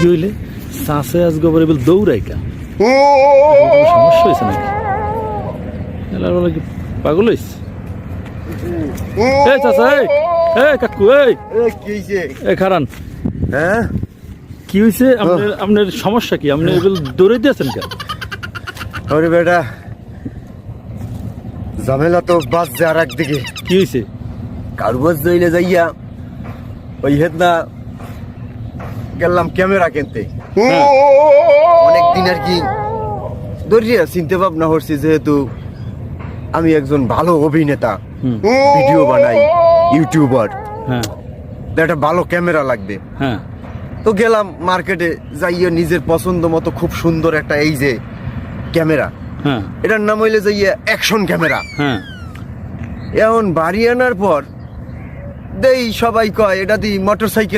হইলে চাষে আজ গোবরে বল দৌড়াই কা সমস্যা হয়েছে নাকি এলার বলে কি পাগল হয়েছে এই চাচা এই কাকু এই কি হইছে? এই খারান হ্যাঁ কি হয়েছে আপনার সমস্যা কি আপনি এগুলো দৌড়াইতে আছেন কেন ওরে বেটা ঝামেলা তো বাজছে আর একদিকে কি হয়েছে কারবাজ দইলে যাইয়া ওই হেদনা গেলাম ক্যামেরা কিনতে অনেকদিন আর কি দরিয়া চিনতে ভাবনা করছি যেহেতু আমি একজন ভালো অভিনেতা ভিডিও বানাই ইউটিউবার হ্যাঁ একটা ভালো ক্যামেরা লাগবে হ্যাঁ তো গেলাম মার্কেটে যাইয়া নিজের পছন্দ মতো খুব সুন্দর একটা এই যে ক্যামেরা হ্যাঁ এটার নাম হইলে যাইয়া অ্যাকশন ক্যামেরা হ্যাঁ এখন বাড়ি আনার পর দেই সবাই কয় এটা দি মোটরসাইকেল